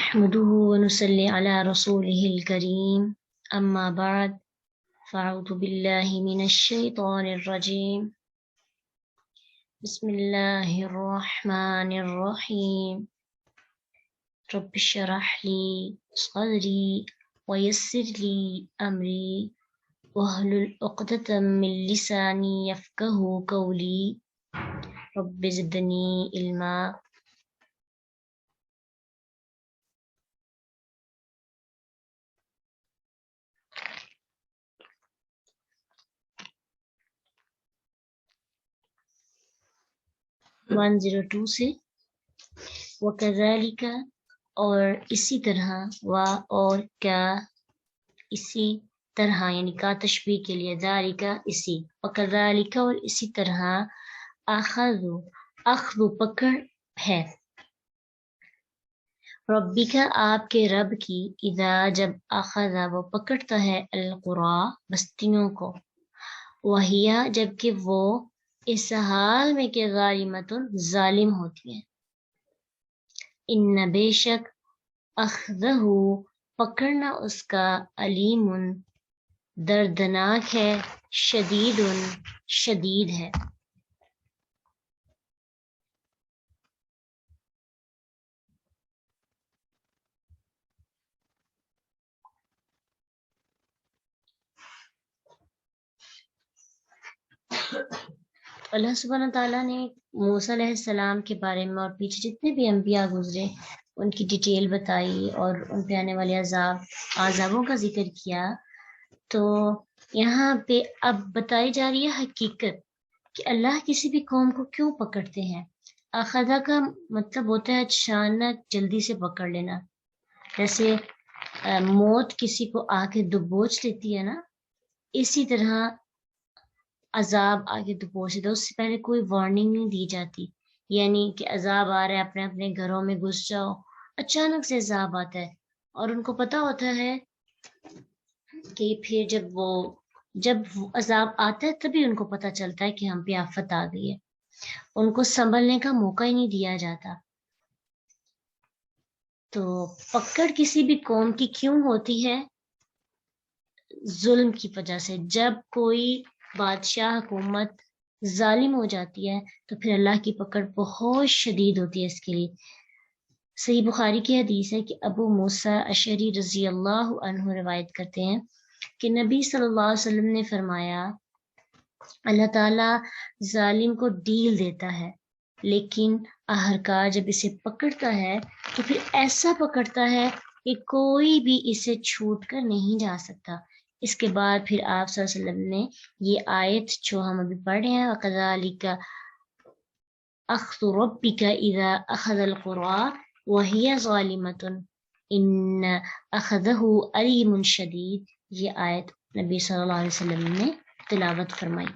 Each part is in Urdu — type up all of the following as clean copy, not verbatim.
نحمده ونصلي على رسوله الكريم أما بعد فأعوذ بالله من الشيطان الرجيم بسم الله الرحمن الرحيم رب اشرح لي صدري ويسر لي أمري واحلل عقدة من لساني يفقه قولي رب زدني علما. ون 102 سے وَكَذَلِكَ اور اسی طرح اور کیا اسی طرح یعنی کا تشبیہ کے لیے ذالک اسی وَكَذَلِكَ اور اسی طرح اخذ پکڑ ہے ربک آپ کے رب کی اذا جب اخذ وہ پکڑتا ہے القرى بستیوں کو وہیا جبکہ وہ اس حال میں کہ ظالمۃ ظالم ہوتی ہے ان بے شک اخذہ پکڑنا اس کا علیم دردناک ہے شدید شدید ہے اللہ سبحانہ تعالیٰ نے موسیٰ علیہ السلام کے بارے میں اور پیچھے جتنے بھی انبیاء گزرے ان کی ڈیٹیل بتائی اور ان پہ آنے والے عذابوں کا ذکر کیا تو یہاں پہ اب بتائی جا رہی ہے حقیقت کہ اللہ کسی بھی قوم کو کیوں پکڑتے ہیں اخذہ کا مطلب ہوتا ہے اچانک جلدی سے پکڑ لینا جیسے موت کسی کو آ کے دبوچ لیتی ہے نا اسی طرح عذاب آگے دبوچ لیتا ہے اس سے پہلے کوئی وارننگ نہیں دی جاتی یعنی کہ عذاب آ رہا ہے اپنے اپنے گھروں میں گھس جاؤ اچانک سے عذاب آتا ہے اور ان کو پتا ہوتا ہے کہ پھر جب عذاب آتا ہے تبھی ان کو پتا چلتا ہے کہ ہم پہ آفت آ گئی ہے ان کو سنبھلنے کا موقع ہی نہیں دیا جاتا تو پکڑ کسی بھی قوم کی کیوں ہوتی ہے ظلم کی وجہ سے جب کوئی بادشاہ حکومت ظالم ہو جاتی ہے تو پھر اللہ کی پکڑ بہت شدید ہوتی ہے اس کے لیے صحیح بخاری کی حدیث ہے کہ ابو موسیٰ اشعری رضی اللہ عنہ روایت کرتے ہیں کہ نبی صلی اللہ علیہ وسلم نے فرمایا اللہ تعالیٰ ظالم کو ڈیل دیتا ہے لیکن آخرکار جب اسے پکڑتا ہے تو پھر ایسا پکڑتا ہے کہ کوئی بھی اسے چھوٹ کر نہیں جا سکتا اس کے بعد پھر آپ صلی اللہ علیہ وسلم نے یہ آیت جو ہم ابھی پڑھ رہے ہیں وَكَذَلِكَ أَخْذُ رَبِّكَ إِذَا أَخَذَ الْقُرَى وَهِيَ ظَالِمَةٌ إِنَّ أَخَذَهُ أَلِيمٌ شَدِيد یہ آیت نبی صلی اللہ علیہ وسلم نے تلاوت فرمائی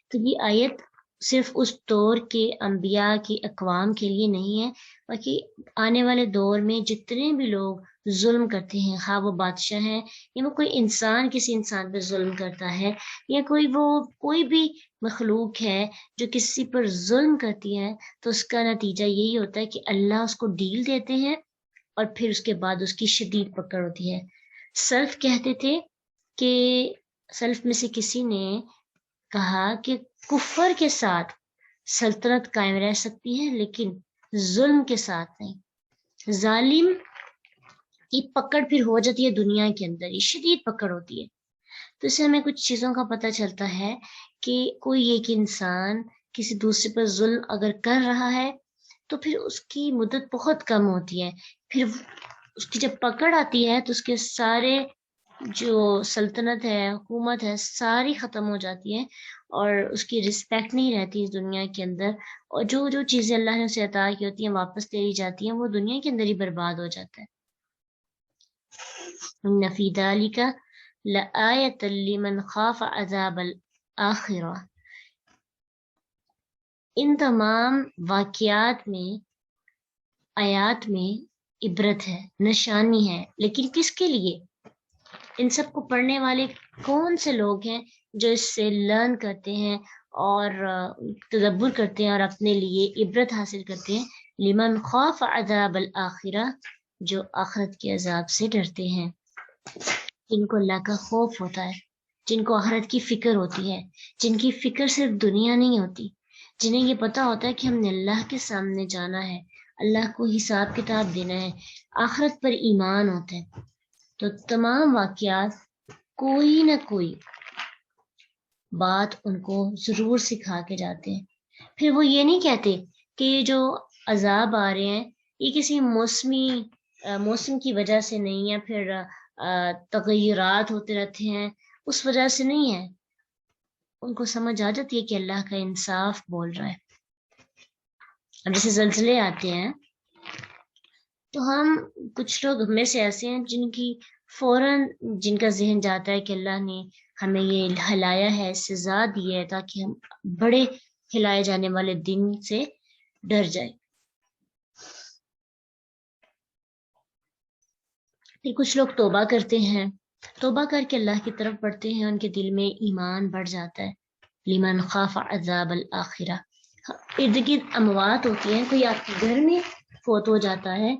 تو یہ آیت صرف اس دور کے انبیاء کی اقوام کے لیے نہیں ہے بلکہ آنے والے دور میں جتنے بھی لوگ ظلم کرتے ہیں خواہ وہ بادشاہ ہیں یا وہ کوئی انسان کسی انسان پہ ظلم کرتا ہے یا کوئی بھی مخلوق ہے جو کسی پر ظلم کرتی ہے تو اس کا نتیجہ یہی ہوتا ہے کہ اللہ اس کو ڈیل دیتے ہیں اور پھر اس کے بعد اس کی شدید پکڑ ہوتی ہے سلف کہتے تھے کہ سلف میں سے کسی نے کہا کہ کفر کے ساتھ سلطنت قائم رہ سکتی ہے لیکن ظلم کے ساتھ نہیں ظالم کی پکڑ پھر ہو جاتی ہے دنیا کے اندر یہ شدید پکڑ ہوتی ہے تو اس سے ہمیں کچھ چیزوں کا پتہ چلتا ہے کہ کوئی ایک انسان کسی دوسرے پر ظلم اگر کر رہا ہے تو پھر اس کی مدت بہت کم ہوتی ہے پھر اس کی جب پکڑ آتی ہے تو اس کے سارے جو سلطنت ہے حکومت ہے ساری ختم ہو جاتی ہے اور اس کی رسپیکٹ نہیں رہتی اس دنیا کے اندر اور جو چیزیں اللہ نے اسے عطا کی ہوتی ہیں واپس لے لی جاتی ہیں وہ دنیا کے اندر ہی برباد ہو جاتا ہے ان فی ذلک لآیۃ لمن خاف عذاب الآخرہ ان تمام واقعات میں آیات میں عبرت ہے نشانی ہے لیکن کس کے لیے ان سب کو پڑھنے والے کون سے لوگ ہیں جو اس سے لرن کرتے ہیں اور تدبر کرتے ہیں اور اپنے لیے عبرت حاصل کرتے ہیں لمن خاف عذاب الآخرہ، جو آخرت کے عذاب سے ڈرتے ہیں، جن کو اللہ کا خوف ہوتا ہے، جن کو آخرت کی فکر ہوتی ہے، جن کی فکر صرف دنیا نہیں ہوتی، جنہیں یہ پتا ہوتا ہے کہ ہم نے اللہ کے سامنے جانا ہے، اللہ کو حساب کتاب دینا ہے، آخرت پر ایمان ہوتا ہے، تو تمام واقعات کوئی نہ کوئی بات ان کو ضرور سکھا کے جاتے ہیں۔ پھر وہ یہ نہیں کہتے کہ یہ جو عذاب آ رہے ہیں یہ کسی موسم کی وجہ سے نہیں، یا پھر تغیرات ہوتے رہتے ہیں اس وجہ سے نہیں ہے، ان کو سمجھ آ جاتی ہے کہ اللہ کا انصاف بول رہا ہے۔ اب جیسے زلزلے آتے ہیں تو ہم کچھ لوگ ہم میں سے ایسے ہیں فوراً جن کا ذہن جاتا ہے کہ اللہ نے ہمیں یہ ہلایا ہے، سزا دی ہے تاکہ ہم بڑے ہلائے جانے والے دن سے ڈر جائے۔ پھر کچھ لوگ توبہ کرتے ہیں، توبہ کر کے اللہ کی طرف بڑھتے ہیں، ان کے دل میں ایمان بڑھ جاتا ہے۔ لمن خاف عذاب الآخرہ، ارد گرد اموات ہوتی ہیں، کوئی آپ کے گھر میں فوت ہو جاتا ہے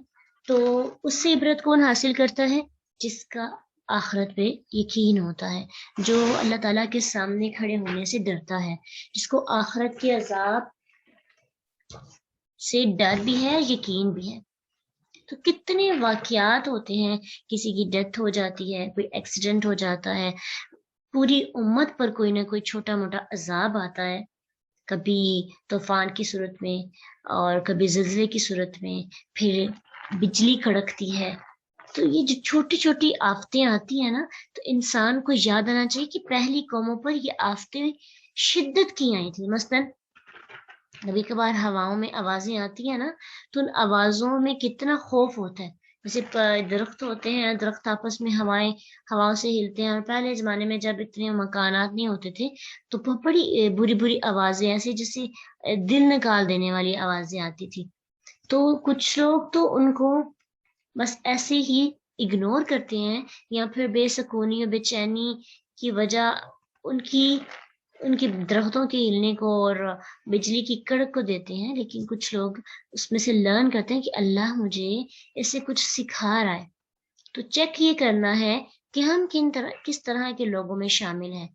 تو اس سے عبرت کون حاصل کرتا ہے؟ جس کا آخرت پہ یقین ہوتا ہے، جو اللہ تعالیٰ کے سامنے کھڑے ہونے سے ڈرتا ہے، جس کو آخرت کے عذاب سے ڈر بھی ہے، یقین بھی ہے۔ تو کتنے واقعات ہوتے ہیں، کسی کی ڈیتھ ہو جاتی ہے، کوئی ایکسیڈنٹ ہو جاتا ہے، پوری امت پر کوئی نہ کوئی چھوٹا موٹا عذاب آتا ہے، کبھی طوفان کی صورت میں اور کبھی زلزلے کی صورت میں، پھر بجلی کڑکتی ہے۔ تو یہ جو چھوٹی چھوٹی آفتیں آتی ہیں نا، تو انسان کو یاد آنا چاہیے کہ پہلی قوموں پر یہ آفتیں شدت کی آئی تھی۔ مثلاً کبھی کبھار ہواؤں میں آوازیں آتی ہیں نا، تو ان آوازوں میں کتنا خوف ہوتا ہے۔ جیسے درخت ہوتے ہیں، درخت آپس میں ہواؤں سے ہلتے ہیں، اور پہلے زمانے میں جب اتنے مکانات نہیں ہوتے تھے تو بڑی بری بری آوازیں، ایسے جیسے دل نکال دینے والی آوازیں آتی تھی۔ تو کچھ لوگ تو ان کو بس ایسے ہی اگنور کرتے ہیں، یا پھر بے سکونی اور بے چینی کی وجہ ان کی درختوں کے ہلنے کو اور بجلی کی کڑک کو دیتے ہیں، لیکن کچھ لوگ اس میں سے لرن کرتے ہیں کہ اللہ مجھے اس سے کچھ سکھا رہا ہے۔ تو چیک یہ کرنا ہے کہ ہم کس طرح کے لوگوں میں شامل ہیں۔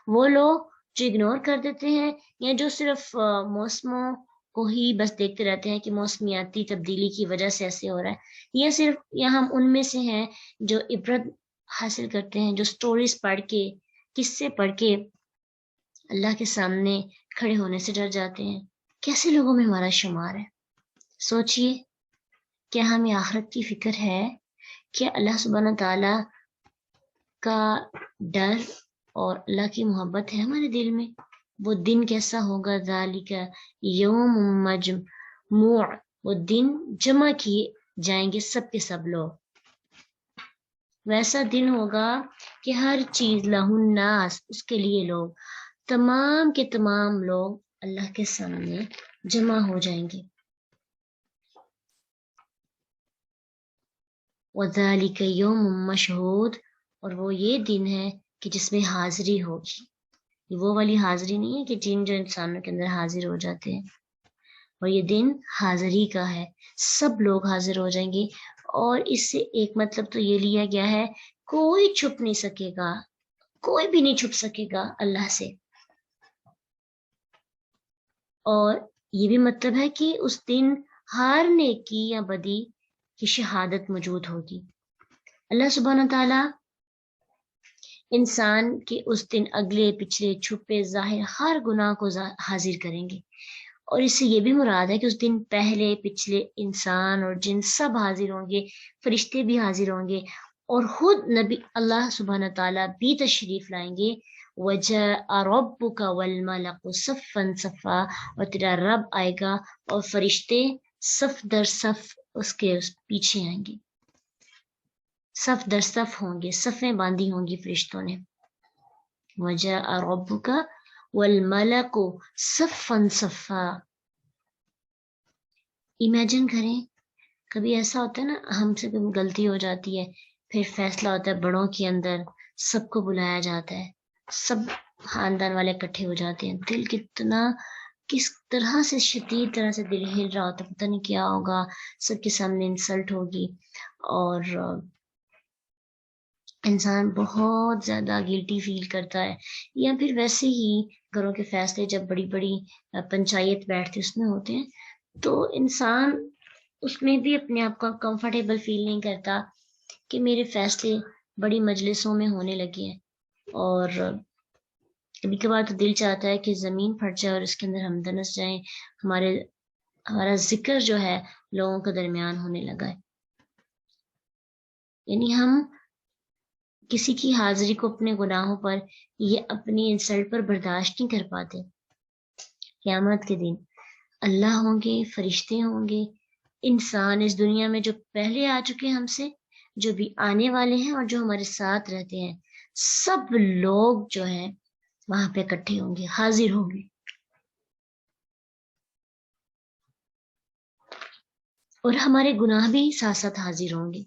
وہ لوگ جو اگنور کر دیتے ہیں، یا جو صرف موسموں کو ہی بس دیکھتے رہتے ہیں کہ موسمیاتی تبدیلی کی وجہ سے ایسے ہو رہا ہے، یا ہم ان میں سے ہیں جو عبرت حاصل کرتے ہیں، جو سٹوریز پڑھ کے، قصے پڑھ کے اللہ کے سامنے کھڑے ہونے سے ڈر جاتے ہیں۔ کیسے لوگوں میں ہمارا شمار ہے؟ سوچئے، کیا ہمیں آخرت کی فکر ہے؟ کیا اللہ سبحانہ تعالیٰ کا ڈر اور اللہ کی محبت ہے ہمارے دل میں؟ وہ دن کیسا ہوگا؟ ذالک یوم مجموع، وہ دن جمع کیے جائیں گے سب کے سب لوگ۔ ویسا دن ہوگا کہ ہر چیز لہ الناس، اس کے لیے لوگ، تمام کے تمام لوگ اللہ کے سامنے جمع ہو جائیں گے۔ وَذَلِكَ يَوْمٌ مَشْهُودٌ، اور وہ یہ دن ہے کہ جس میں حاضری ہوگی۔ یہ وہ والی حاضری نہیں ہے کہ جن جو انسانوں کے اندر حاضر ہو جاتے ہیں، اور یہ دن حاضری کا ہے، سب لوگ حاضر ہو جائیں گے۔ اور اس سے ایک مطلب تو یہ لیا گیا ہے، کوئی چھپ نہیں سکے گا، کوئی بھی نہیں چھپ سکے گا اللہ سے۔ اور یہ بھی مطلب ہے کہ اس دن ہر نیکی یا بدی کی شہادت موجود ہوگی۔ اللہ سبحانہ تعالیٰ انسان کے اس دن اگلے پچھلے چھپے ظاہر ہر گناہ کو حاضر کریں گے، اور اس سے یہ بھی مراد ہے کہ اس دن پہلے پچھلے انسان اور جن سب حاضر ہوں گے، فرشتے بھی حاضر ہوں گے، اور خود نبی اللہ سبحانہ تعالیٰ بھی تشریف لائیں گے۔ وَجَاءَ رَبُّكَ وَالْمَلَكُ صَفًّا صَفًّا، اور تیرا رب آئے گا اور فرشتے صف در صف اس کے پیچھے آئیں گے، صف در صف ہوں گے، صفیں باندھی ہوں گی فرشتوں نے۔ وَجَاءَ رَبُّكَ وَالْمَلَكُ صَفًّا صَفًّا۔ امیجن کریں، کبھی ایسا ہوتا ہے نا، ہم سے کبھی غلطی ہو جاتی ہے، پھر فیصلہ ہوتا ہے بڑوں کے اندر، سب کو بلایا جاتا ہے، سب خاندان والے اکٹھے ہو جاتے ہیں، دل کس طرح سے شدید طرح سے دل ہل رہا ہوتا ہے، پتہ نہیں کیا ہوگا، سب کے سامنے انسلٹ ہوگی، اور انسان بہت زیادہ گلٹی فیل کرتا ہے، یا پھر ویسے ہی گھروں کے فیصلے جب بڑی بڑی پنچایت بیٹھتی اس میں ہوتے ہیں تو انسان اس میں بھی اپنے آپ کو کمفرٹیبل فیل نہیں کرتا کہ میرے فیصلے بڑی مجلسوں میں ہونے لگے ہیں، اور کبھی کبھار تو دل چاہتا ہے کہ زمین پھٹ جائے اور اس کے اندر ہم دنس جائیں، ہمارا ذکر جو ہے لوگوں کے درمیان ہونے لگا ہے، یعنی ہم کسی کی حاضری کو اپنے گناہوں پر یہ اپنی انسلٹ پر برداشت نہیں کر پاتے۔ قیامت کے دن اللہ ہوں گے، فرشتے ہوں گے، انسان اس دنیا میں جو پہلے آ چکے ہیں ہم سے، جو بھی آنے والے ہیں اور جو ہمارے ساتھ رہتے ہیں، سب لوگ جو ہیں وہاں پہ اکٹھے ہوں گے، حاضر ہوں گے، اور ہمارے گناہ بھی ساتھ ساتھ حاضر ہوں گے۔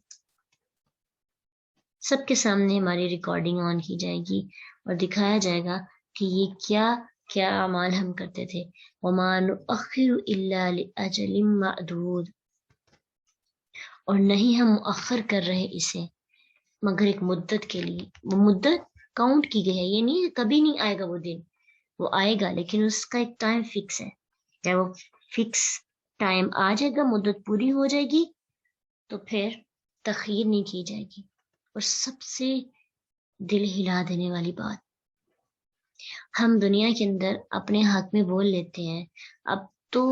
سب کے سامنے ہماری ریکارڈنگ آن کی جائے گی اور دکھایا جائے گا کہ یہ کیا کیا اعمال ہم کرتے تھے۔ وَمَا نُؤَخِّرُ إِلَّا لِأَجَلٍ مَّعْدُودٍ، اور نہیں ہم مؤخر کر رہے اسے مگر ایک مدت کے لیے، وہ مدت کاؤنٹ کی گئی ہے، یہ نہیں کبھی نہیں آئے گا وہ دن، وہ آئے گا لیکن اس کا ایک ٹائم فکس ہے، جب وہ فکس ٹائم آ جائے گا، مدت پوری ہو جائے گی تو پھر تخیر نہیں کی جائے گی۔ اور سب سے دل ہلا دینے والی بات، ہم دنیا کے اندر اپنے حق میں بول لیتے ہیں، اب تو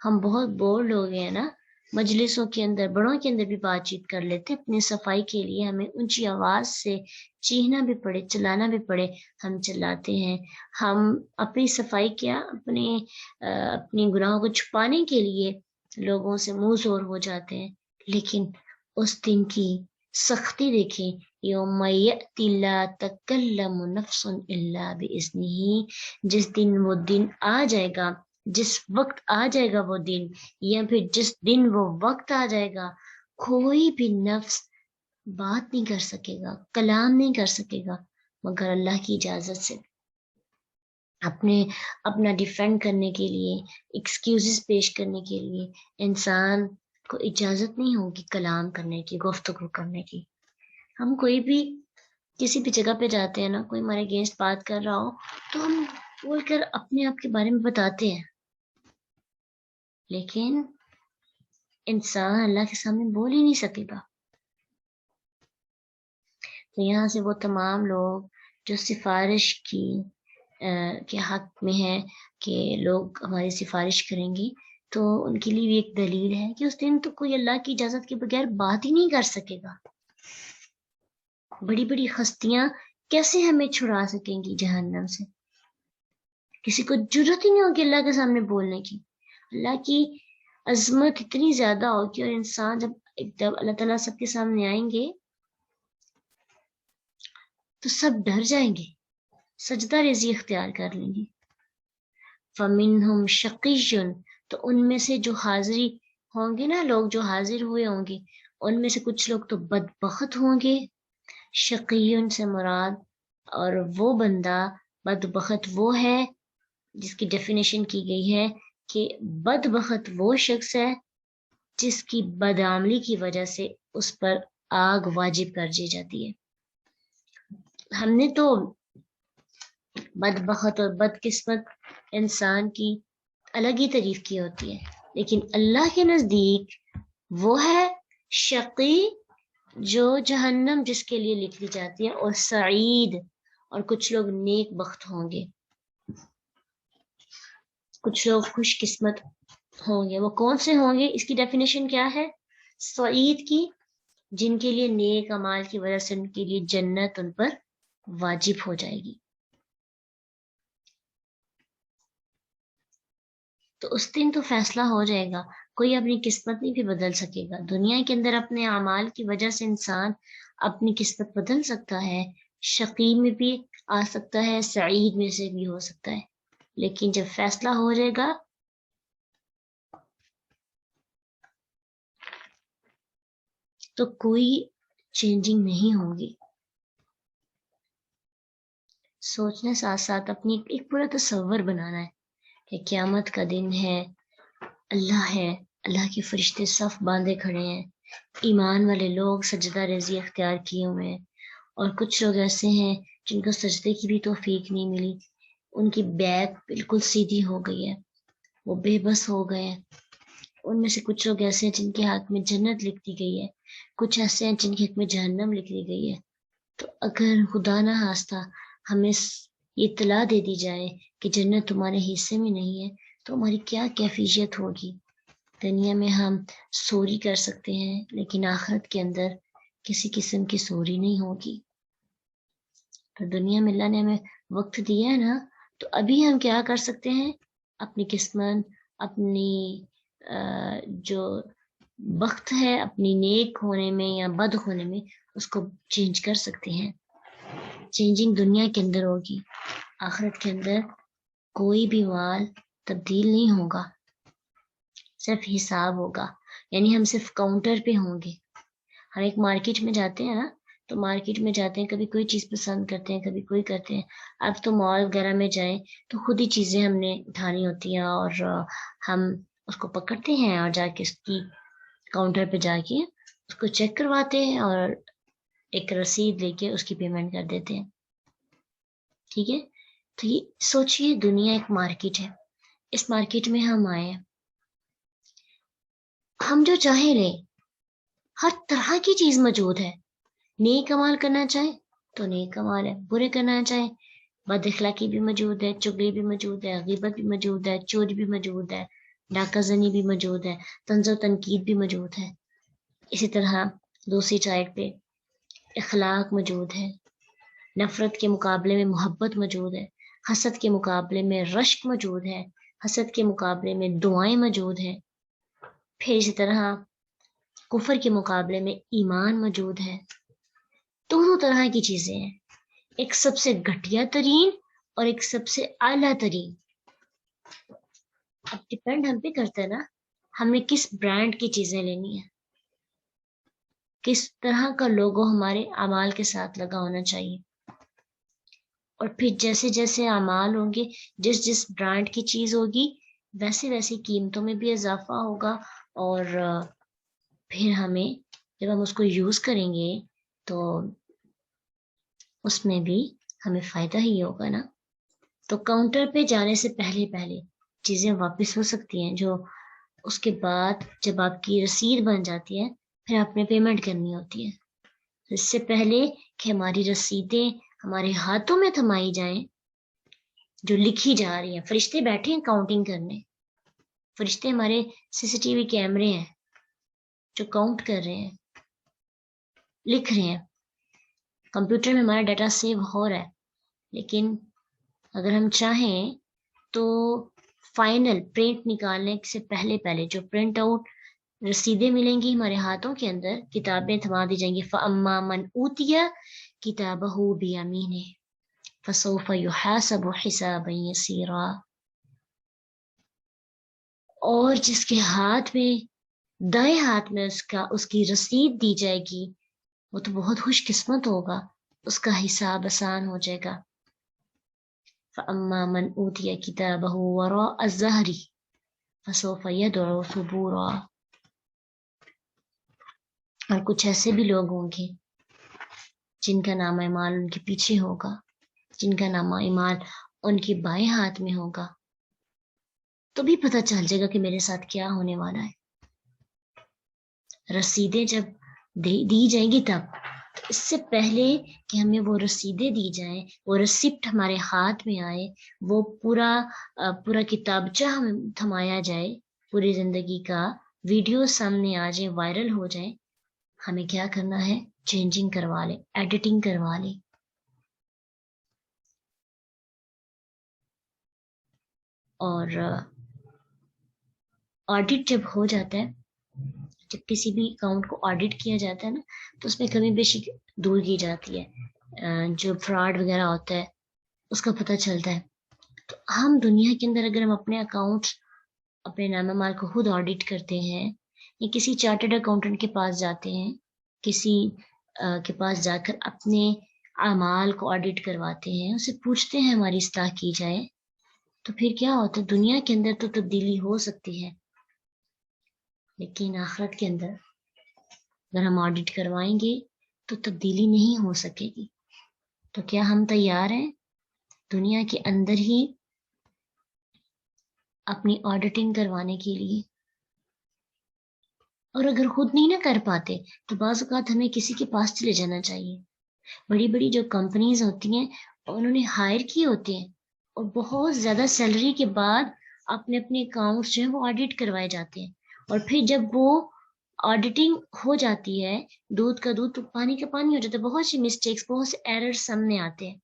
ہم بہت بولڈ ہو گئے ہیں نا، مجلسوں کے اندر بڑوں کے اندر بھی بات چیت کر لیتے ہیں، اپنی صفائی کے لیے ہمیں اونچی آواز سے چیخنا بھی پڑے، چلانا بھی پڑے، ہم چلاتے ہیں، ہم اپنی صفائی کیا اپنی گناہوں کو چھپانے کے لیے لوگوں سے منہ زور ہو جاتے ہیں، لیکن اس دن کی سختی دیکھیں، یوم یأتی لا تکلم نفس الا باذنہ، جس دن وہ دن آ جائے گا، جس وقت آ جائے گا وہ دن، یا پھر جس دن وہ وقت آ جائے گا، کوئی بھی نفس بات نہیں کر سکے گا، کلام نہیں کر سکے گا مگر اللہ کی اجازت سے، اپنا ڈیفینڈ کرنے کے لیے، ایکسکیوزز پیش کرنے کے لیے انسان کو اجازت نہیں ہوگی کلام کرنے کی، گفتگو کرنے کی۔ ہم کوئی بھی کسی بھی جگہ پہ جاتے ہیں نا، کوئی ہمارے اگینسٹ بات کر رہا ہو تو ہم بول کر اپنے آپ کے بارے میں بتاتے ہیں، لیکن انسان اللہ کے سامنے بول ہی نہیں سکے گا۔ تو یہاں سے وہ تمام لوگ جو سفارش کے حق میں ہیں کہ لوگ ہماری سفارش کریں گی، تو ان کے لیے بھی ایک دلیل ہے کہ اس دن تو کوئی اللہ کی اجازت کے بغیر بات ہی نہیں کر سکے گا۔ بڑی بڑی ہستیاں کیسے ہمیں چھڑا سکیں گی جہنم سے؟ کسی کو جرت ہی نہیں ہوگی اللہ کے سامنے بولنے کی، اللہ کی عظمت اتنی زیادہ ہوگی، اور انسان جب اللہ تعالیٰ سب کے سامنے آئیں گے تو سب ڈر جائیں گے، سجدہ ریزی اختیار کر لیں گے۔ فَمِنْهُمْ شَقِيٌّ، تو ان میں سے جو حاضری ہوں گے نا، لوگ جو حاضر ہوئے ہوں گے ان میں سے کچھ لوگ تو بدبخت ہوں گے۔ شقیٌ سے مراد، اور وہ بندہ بدبخت وہ ہے جس کی ڈیفینیشن کی گئی ہے کہ بدبخت وہ شخص ہے جس کی بدعملی کی وجہ سے اس پر آگ واجب کر دی جاتی ہے۔ ہم نے تو بدبخت اور بدقسمت انسان کی الگ ہی تعریف کی ہوتی ہے، لیکن اللہ کے نزدیک وہ ہے شقی جو جہنم جس کے لیے لکھ لی جاتی ہے، اور سعید، اور کچھ لوگ نیک بخت ہوں گے، کچھ لوگ خوش قسمت ہوں گے۔ وہ کون سے ہوں گے؟ اس کی ڈیفینیشن کیا ہے سعید کی؟ جن کے لیے نیک اعمال کی وجہ سے ان کے لیے جنت ان پر واجب ہو جائے گی۔ تو اس دن تو فیصلہ ہو جائے گا، کوئی اپنی قسمت نہیں بھی بدل سکے گا۔ دنیا کے اندر اپنے اعمال کی وجہ سے انسان اپنی قسمت بدل سکتا ہے، شقی میں بھی آ سکتا ہے، سعید میں سے بھی ہو سکتا ہے، لیکن جب فیصلہ ہو جائے گا تو کوئی چینجنگ نہیں ہوگی۔ سوچنے ساتھ ساتھ اپنی ایک پورا تصور بنانا ہے کہ قیامت کا دن ہے، اللہ کے فرشتے صف باندھے کھڑے ہیں، ایمان والے لوگ سجدہ ریزی اختیار کیے ہوئے ہیں، اور کچھ لوگ ایسے ہیں جن کو سجدے کی بھی توفیق نہیں ملی، ان کی بیک بالکل سیدھی ہو گئی ہے، وہ بے بس ہو گئے ہیں۔ ان میں سے کچھ لوگ ایسے ہیں جن کے ہاتھ میں جنت لکھ دی گئی ہے، کچھ ایسے ہیں جن کے حق میں جہنم لکھ دی گئی ہے۔ تو اگر خدا نہ خواستہ ہمیں یہ اطلاع دے دی جائے کہ جنت تمہارے حصے میں نہیں ہے، تو ہماری کیا کیفیت ہوگی۔ دنیا میں ہم سوری کر سکتے ہیں، لیکن آخرت کے اندر کسی قسم کی سوری نہیں ہوگی۔ تو دنیا میں اللہ نے ہمیں وقت دیا ہے نا، تو ابھی ہم کیا کر سکتے ہیں، اپنی قسمت، اپنی جو وقت ہے اپنی نیک ہونے میں یا بد ہونے میں، اس کو چینج کر سکتے ہیں۔ چینجنگ دنیا کے اندر ہوگی، آخرت کے اندر کوئی بھی مال تبدیل نہیں ہوگا، صرف حساب ہوگا، یعنی ہم صرف کاؤنٹر پہ ہوں گے۔ ہم ایک مارکیٹ میں جاتے ہیں نا، تو مارکیٹ میں جاتے ہیں، کبھی کوئی چیز پسند کرتے ہیں، کبھی کوئی کرتے ہیں۔ اب تو مال وغیرہ میں جائیں تو خود ہی چیزیں ہم نے اٹھانی ہوتی ہیں، اور ہم اس کو پکڑتے ہیں اور جا کے اس کی کاؤنٹر پہ جا کے اس کو چیک کرواتے ہیں اور ایک رسید لے کے اس کی پیمنٹ کر دیتے ہیں، ٹھیک ہے۔ تو یہ سوچئے، دنیا ایک مارکیٹ ہے، اس مارکیٹ میں ہم آئے ہیں، ہم جو چاہیں لیں، ہر طرح کی چیز موجود ہے۔ نیک عمل کرنا چاہیں تو نیک عمل ہے، برے کرنا چاہیں بد اخلاقی بھی موجود ہے، چغلی بھی موجود ہے، غیبت بھی موجود ہے، چوری بھی موجود ہے، ڈاکہ زنی بھی موجود ہے، طنز و تنقید بھی موجود ہے۔ اسی طرح دوسری سائڈ پہ اخلاق موجود ہے، نفرت کے مقابلے میں محبت موجود ہے، حسد کے مقابلے میں رشک موجود ہے، حسد کے مقابلے میں دعائیں موجود ہیں، پھر اسی طرح کفر کے مقابلے میں ایمان موجود ہے۔ دونوں طرح کی چیزیں ہیں، ایک سب سے گھٹیا ترین اور ایک سب سے اعلیٰ ترین۔ اب ڈپینڈ ہم پہ کرتا ہے نا، ہم نے کس برانڈ کی چیزیں لینی ہیں، کس طرح کا لوگو ہمارے اعمال کے ساتھ لگا ہونا چاہیے، اور پھر جیسے جیسے اعمال ہوں گے، جس برانڈ کی چیز ہوگی، ویسے ویسے قیمتوں میں بھی اضافہ ہوگا، اور پھر ہمیں جب ہم اس کو یوز کریں گے تو اس میں بھی ہمیں فائدہ ہی ہوگا نا۔ تو کاؤنٹر پہ جانے سے پہلے چیزیں واپس ہو سکتی ہیں، جو اس کے بعد جب آپ کی رسید بن جاتی ہے پھر آپ نے پیمنٹ کرنی ہوتی ہے۔ اس سے پہلے کہ ہماری رسیدیں ہمارے ہاتھوں میں تھمائی جائیں، جو لکھی جا رہی ہیں، فرشتے بیٹھے ہیں کاؤنٹنگ کرنے، فرشتے ہمارے CCTV کیمرے ہیں جو کاؤنٹ کر رہے ہیں، لکھ رہے ہیں، کمپیوٹر میں ہمارا ڈیٹا سیو ہو رہا ہے، لیکن اگر ہم چاہیں تو فائنل پرنٹ نکالنے سے پہلے جو پرنٹ آؤٹ رسیدیں ملیں گی ہمارے ہاتھوں کے اندر، کتابیں تھما دی جائیں گی، فَأَمَّا مَنْ أُوتِيَ كِتَابَهُ بِيَمِينِهِ فَسَوْفَ يُحَاسَبُ حِسَابًا يَسِيرًا۔ اور جس کے ہاتھ میں، دائیں ہاتھ میں اس کی رسید دی جائے گی، وہ تو بہت خوش قسمت ہوگا، اس کا حساب آسان ہو جائے گا۔ فَأَمَّا مَنْ أُوتِيَ كِتَابَهُ وَرَاءَ ظَهْرِهِ فَسَوْفَ يَدْعُو ثُبُورًا۔ اور کچھ ایسے بھی لوگ ہوں گے جن کا نام اعمال ان کے پیچھے ہوگا، جن کا نام اعمال ان کے بائیں ہاتھ میں ہوگا، تو بھی پتہ چل جائے گا کہ میرے ساتھ کیا ہونے والا ہے۔ رسیدیں جب دی جائیں گی تب، تو اس سے پہلے کہ ہمیں وہ رسیدیں دی جائیں، وہ ریسپٹ ہمارے ہاتھ میں آئے، وہ پورا کتابچہ ہمیں تھمایا جائے، پوری زندگی کا ویڈیو سامنے آ جائے، وائرل ہو جائے، ہمیں کیا کرنا ہے، چینجنگ کروا لیں، ایڈیٹنگ کروا لیں۔ اور آڈٹ جب ہو جاتا ہے، جب کسی بھی اکاؤنٹ کو آڈٹ کیا جاتا ہے نا، تو اس میں کمی بیشی دور کی جاتی ہے، جو فراڈ وغیرہ ہوتا ہے اس کا پتہ چلتا ہے۔ تو ہم دنیا کے اندر اگر ہم اپنے اکاؤنٹ، اپنے نام مال کو خود آڈٹ کرتے ہیں، یا کسی چارٹرڈ اکاؤنٹنٹ کے پاس جاتے ہیں، کسی کے پاس جا کر اپنے اعمال کو آڈٹ کرواتے ہیں، اسے پوچھتے ہیں ہماری اصلاح کی جائے، تو پھر کیا ہوتا ہے، دنیا کے اندر تو تبدیلی ہو سکتی ہے، لیکن آخرت کے اندر اگر ہم آڈٹ کروائیں گے تو تبدیلی نہیں ہو سکے گی۔ تو کیا ہم تیار ہیں دنیا کے اندر ہی اپنی آڈیٹنگ کروانے کے لیے؟ اور اگر خود نہیں نہ کر پاتے تو بعض اوقات ہمیں کسی کے پاس چلے جانا چاہیے۔ بڑی بڑی جو کمپنیز ہوتی ہیں انہوں نے ہائر کیے ہوتے ہیں اور بہت زیادہ سیلری کے بعد اپنے اکاؤنٹس جو ہیں وہ آڈٹ کروائے جاتے ہیں، اور پھر جب وہ آڈیٹنگ ہو جاتی ہے، دودھ کا دودھ تو پانی کا پانی ہو جاتا ہے، بہت سی مسٹیکس، بہت سے ایرر سامنے آتے ہیں۔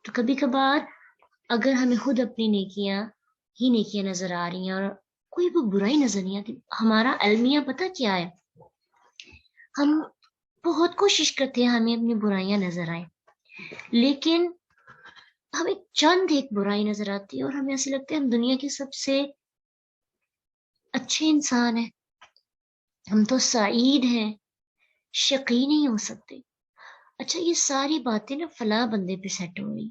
تو کبھی کبھار اگر ہمیں خود اپنی نیکیاں نظر آ رہی ہیں اور کوئی بھی برائی نظر نہیں آتی، ہمارا المیہ پتہ کیا ہے، ہم بہت کوشش کرتے ہیں ہمیں اپنی برائیاں نظر آئیں، لیکن ہمیں چند ایک برائی نظر آتی ہے اور ہمیں ایسے لگتا ہے ہم دنیا کے سب سے اچھے انسان ہیں، ہم تو سعید ہیں، شقی نہیں ہو سکتے۔ اچھا، یہ ساری باتیں نا فلاں بندے پہ سیٹ ہو رہی،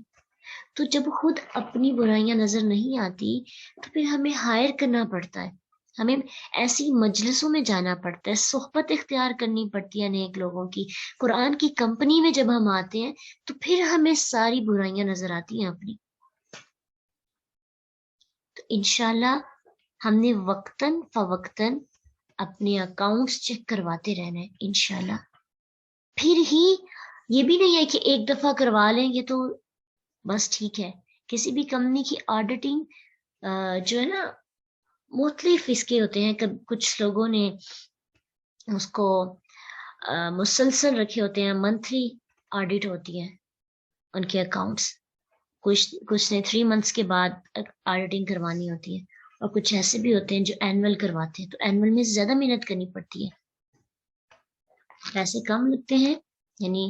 تو جب خود اپنی برائیاں نظر نہیں آتی تو پھر ہمیں ہائر کرنا پڑتا ہے، ہمیں ایسی مجلسوں میں جانا پڑتا ہے، صحبت اختیار کرنی پڑتی ہے نیک لوگوں کی، قرآن کی کمپنی میں جب ہم آتے ہیں تو پھر ہمیں ساری برائیاں نظر آتی ہیں اپنی۔ تو انشاءاللہ ہم نے وقتاً فوقتاً اپنے اکاؤنٹس چیک کرواتے رہنا ہے انشاءاللہ۔ پھر ہی یہ بھی نہیں ہے کہ ایک دفعہ کروا لیں گے تو بس ٹھیک ہے۔ کسی بھی کمپنی کی آڈیٹنگ جو ہے نا مختلف اس کے ہوتے ہیں، کچھ لوگوں نے اس کو مسلسل رکھے ہوتے ہیں، منتھلی آڈٹ ہوتی ہیں ان کے اکاؤنٹس، کچھ نے 3 منتھس کے بعد آڈیٹنگ کروانی ہوتی ہے، اور کچھ ایسے بھی ہوتے ہیں جو اینول کرواتے ہیں، تو اینول میں زیادہ محنت کرنی پڑتی ہے، پیسے کم لگتے ہیں، یعنی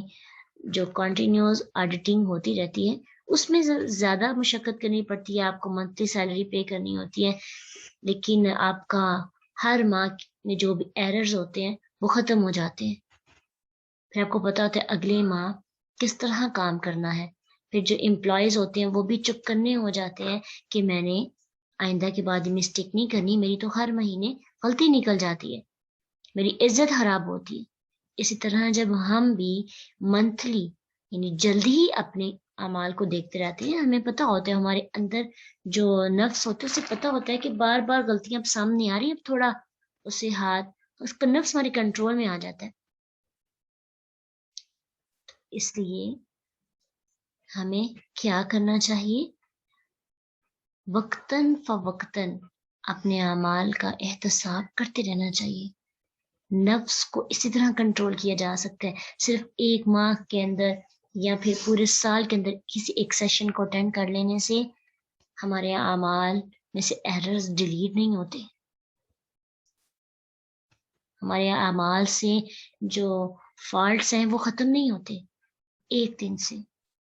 جو کنٹینیوس آڈیٹنگ ہوتی رہتی ہے اس میں زیادہ مشقت کرنی پڑتی ہے، آپ کو منتھلی سیلری پے کرنی ہوتی ہے، لیکن آپ کا ہر ماہ میں جو بھی ایررز ہوتے ہیں وہ ختم ہو جاتے ہیں، پھر آپ کو پتا ہوتا ہے اگلے ماہ کس طرح کام کرنا ہے، پھر جو امپلائیز ہوتے ہیں وہ بھی چپ کرنے ہو جاتے ہیں کہ میں نے آئندہ کے بعد مسٹیک نہیں کرنی، میری تو ہر مہینے غلطی نکل جاتی ہے، میری عزت خراب ہوتی ہے۔ اسی طرح جب ہم بھی منتھلی یعنی جلدی ہی اپنے اعمال کو دیکھتے رہتے ہیں، ہمیں پتہ ہوتا ہے، ہمارے اندر جو نفس ہوتا ہے اسے پتہ ہوتا ہے کہ بار بار غلطیاں اب سامنے آ رہی ہیں، اب تھوڑا اسے اس کا نفس ہمارے کنٹرول میں آ جاتا ہے۔ اس لیے ہمیں کیا کرنا چاہیے، وقتاً فوقتاً اپنے اعمال کا احتساب کرتے رہنا چاہیے۔ نفس کو اسی طرح کنٹرول کیا جا سکتا ہے، صرف ایک ماہ کے اندر یا پھر پورے سال کے اندر کسی ایک سیشن کو اٹینڈ کر لینے سے ہمارے اعمال میں سے ایررز ڈیلیٹ نہیں ہوتے، ہمارے اعمال سے جو فالٹس ہیں وہ ختم نہیں ہوتے ایک دن سے۔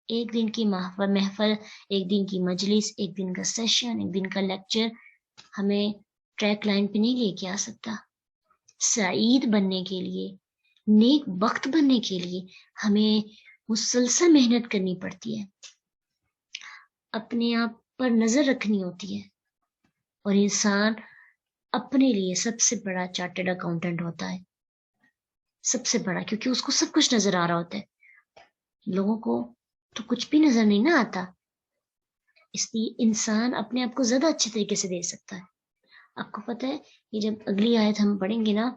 ایک دن کی محفل، ایک دن کی مجلس، ایک دن کا سیشن، ایک دن کا لیکچر ہمیں ٹریک لائن پہ نہیں لے کے آ سکتا۔ سعید بننے کے لیے، نیک بخت بننے کے لیے ہمیں مسلسل محنت کرنی پڑتی ہے، اپنے آپ پر نظر رکھنی ہوتی ہے، اور انسان اپنے لیے سب سے بڑا چارٹرڈ اکاؤنٹنٹ ہوتا ہے، سب سے بڑا، کیونکہ اس کو سب کچھ نظر آ رہا ہوتا ہے، لوگوں کو تو کچھ بھی نظر نہیں نہ آتا، اس لیے انسان اپنے آپ کو زیادہ اچھے طریقے سے دیکھ سکتا ہے۔ آپ کو پتہ ہے یہ جب اگلی آیت ہم پڑھیں گے نا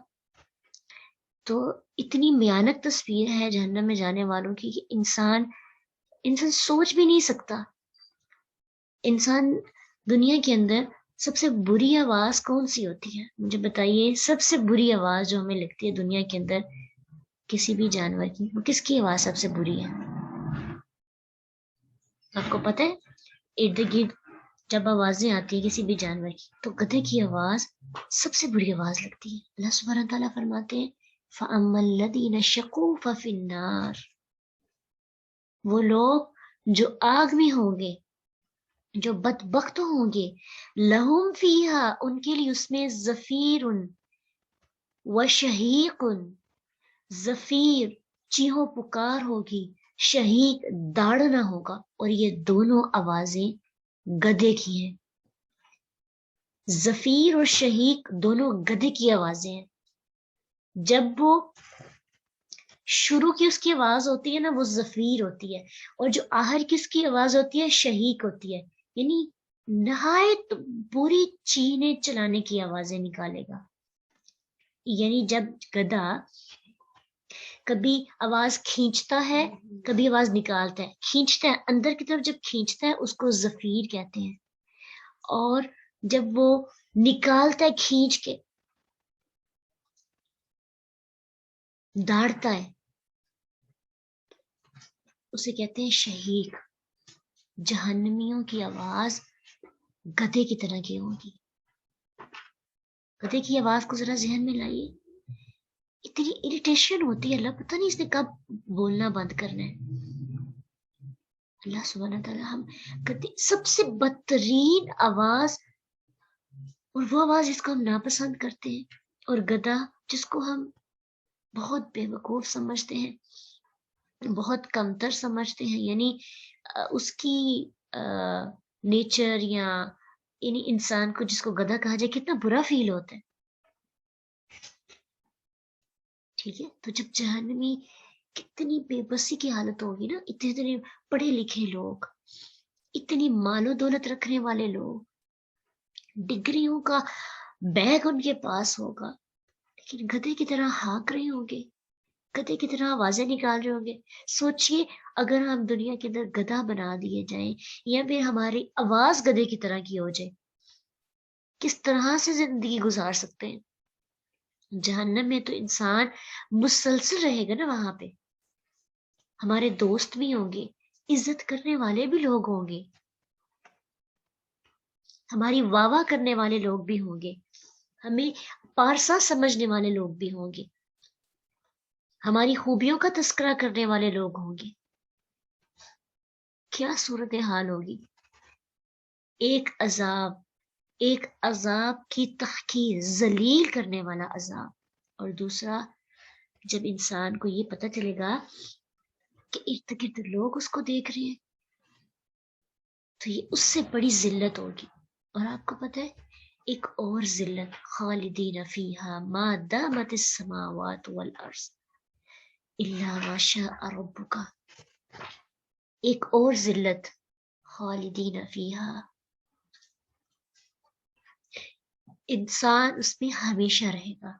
تو اتنی بھیانک تصویر ہے جہنم میں جانے والوں کی کہ انسان سوچ بھی نہیں سکتا۔ انسان دنیا کے اندر سب سے بری آواز کون سی ہوتی ہے؟ مجھے بتائیے، سب سے بری آواز جو ہمیں لگتی ہے دنیا کے اندر کسی بھی جانور کی، وہ کس کی آواز سب سے بری ہے؟ آپ کو پتہ ہے ارد گرد جب آوازیں آتی ہیں کسی بھی جانور کی تو گدھے کی آواز سب سے بری آواز لگتی ہے۔ اللہ سبحانہ تعالیٰ فرماتے ہیں فَأَمَّا الَّذِينَ شَقُوا فَفِي النَّارِ، وہ لوگ جو آگ میں ہوں گے، جو بدبخت ہوں گے، لہم فیہا، ان کے لیے اس میں زفیر وشہیق، زفیر چیخو پکار ہوگی، شہیق داڑنا ہوگا، اور یہ دونوں آوازیں گدھے کی ہیں. زفیر اور شہیق دونوں گدھے کی آوازیں ہیں. جب وہ شروع کی اس کی آواز ہوتی ہے نا وہ زفیر ہوتی ہے, اور جو آخر کی اس کی آواز ہوتی ہے شہیق ہوتی ہے. یعنی نہایت بری چینے چلانے کی آوازیں نکالے گا. یعنی جب گدھا کبھی آواز کھینچتا ہے کبھی آواز نکالتا ہے, کھینچتا ہے اندر کی طرف, جب کھینچتا ہے اس کو زفیر کہتے ہیں, اور جب وہ نکالتا ہے کھینچ کے داڑتا ہے اسے کہتے ہیں شہیق. جہنمیوں کی آواز گدھے کی طرح کی ہوگی. گدھے کی آواز کو ذرا ذہن میں لائیے, اتنی اریٹیشن ہوتی ہے, اللہ پتہ نہیں اس نے کب بولنا بند کرنا ہے. اللہ سبحانہ تعالیٰ ہم گدھے سب سے بدترین آواز, اور وہ آواز جس کو ہم ناپسند کرتے ہیں, اور گدھا جس کو ہم بہت بے وقوف سمجھتے ہیں, بہت کمتر سمجھتے ہیں. یعنی اس کی نیچر یا یعنی انسان کو جس کو گدھا کہا جائے کتنا برا فیل ہوتا ہے. ٹھیک ہے, تو جب جہنمی کتنی بے بسی کی حالت ہوگی نا, اتنے پڑھے لکھے لوگ, اتنی مال و دولت رکھنے والے لوگ, ڈگریوں کا بیگ ان کے پاس ہوگا, لیکن گدھے کی طرح ہانک رہے ہوں گے, گدھے کی طرح آوازیں نکال رہے ہوں گے. سوچئے اگر ہم دنیا کے اندر گدھا بنا دیے جائیں یا پھر ہماری آواز گدھے کی طرح کی ہو جائے, کس طرح سے زندگی گزار سکتے ہیں. جہنم میں تو انسان مسلسل رہے گا نا, وہاں پہ ہمارے دوست بھی ہوں گے, عزت کرنے والے بھی لوگ ہوں گے, ہماری واہ واہ کرنے والے لوگ بھی ہوں گے, ہمیں پارسا سمجھنے والے لوگ بھی ہوں گے, ہماری خوبیوں کا تذکرہ کرنے والے لوگ ہوں گے. کیا صورتحال ہوگی. ایک عذاب کی تحقیر, ذلیل کرنے والا عذاب, اور دوسرا جب انسان کو یہ پتہ چلے گا کہ ارد گرد لوگ اس کو دیکھ رہے ہیں تو یہ اس سے بڑی ذلت ہوگی. اور آپ کو پتہ ہے ایک اور ذلت, خالدین فیہا ما دامت السماوات والارض الا ما شاء ربک. ایک اور ذلت, خالدین فیہا, انسان اس میں ہمیشہ رہے گا.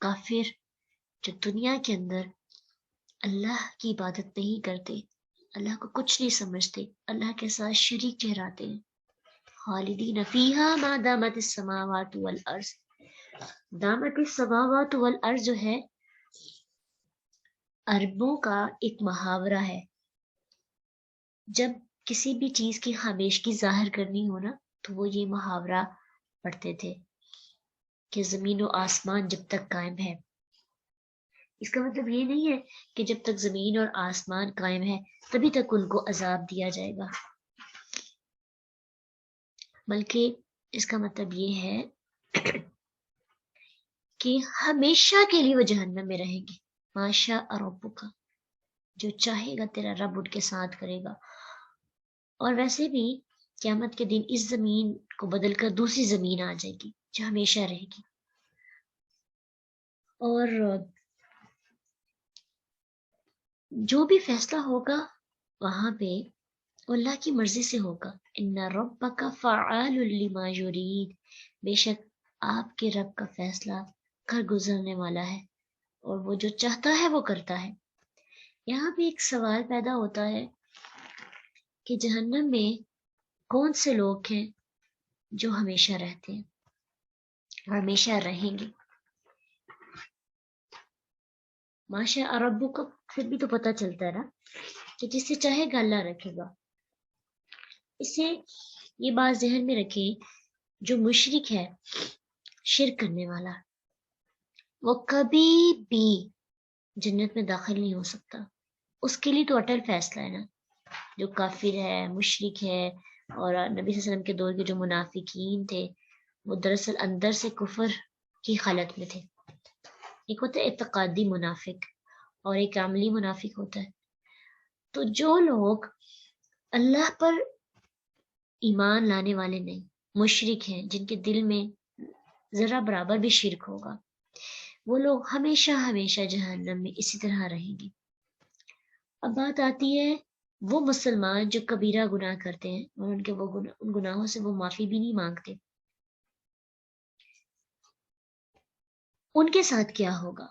کافر جو دنیا کے اندر اللہ کی عبادت نہیں کرتے, اللہ کو کچھ نہیں سمجھتے, اللہ کے ساتھ شریک ٹھہراتے ہیں, خالدین فیہا ما دامت السماوات والارض. دامت السماوات والارض جو ہے عربوں کا ایک محاورہ ہے. جب کسی بھی چیز کی ہمیشگی ظاہر کرنی ہو نا تو وہ یہ محاورہ پڑھتے تھے کہ زمین و آسمان جب تک قائم ہے. اس کا مطلب یہ نہیں ہے کہ جب تک زمین اور آسمان قائم ہے تبھی تک ان کو عذاب دیا جائے گا, بلکہ اس کا مطلب یہ ہے کہ ہمیشہ کے لیے وہ جہنم میں رہیں گے. ماشاء ربک, جو چاہے گا تیرا رب ان کے ساتھ کرے گا. اور ویسے بھی قیامت کے دن اس زمین کو بدل کر دوسری زمین آ جائے گی جو ہمیشہ رہے گی, اور جو بھی فیصلہ ہوگا وہاں پہ اللہ کی مرضی سے ہوگا. ان ربک فعال لما یرید, بے شک آپ کے رب کا فیصلہ کر گزرنے والا ہے اور وہ جو چاہتا ہے وہ کرتا ہے. یہاں پہ ایک سوال پیدا ہوتا ہے کہ جہنم میں کون سے لوگ ہیں جو ہمیشہ رہتے ہیں, ہمیشہ رہیں گے. ماشاء ربک کو پھر بھی تو پتہ چلتا ہے نا کہ جس سے چاہے گا اللہ رکھے گا. اسے یہ بات ذہن میں رکھیں, جو مشرک ہے, شرک کرنے والا, وہ کبھی بھی جنت میں داخل نہیں ہو سکتا. اس کے لیے تو اٹل فیصلہ ہے نا. جو کافر ہے, مشرک ہے, اور نبی صلی اللہ علیہ وسلم کے دور کے جو منافقین تھے وہ دراصل اندر سے کفر کی حالت میں تھے. ایک ہوتا ہے اعتقادی منافق اور ایک عملی منافق ہوتا ہے. تو جو لوگ اللہ پر ایمان لانے والے نہیں، مشرک ہیں، جن کے دل میں ذرا برابر بھی شرک ہوگا، وہ لوگ ہمیشہ ہمیشہ جہنم میں اسی طرح رہیں گے۔ اب بات آتی ہے وہ مسلمان جو کبیرہ گناہ کرتے ہیں اور ان گناہوں سے وہ معافی بھی نہیں مانگتے، ان کے ساتھ کیا ہوگا؟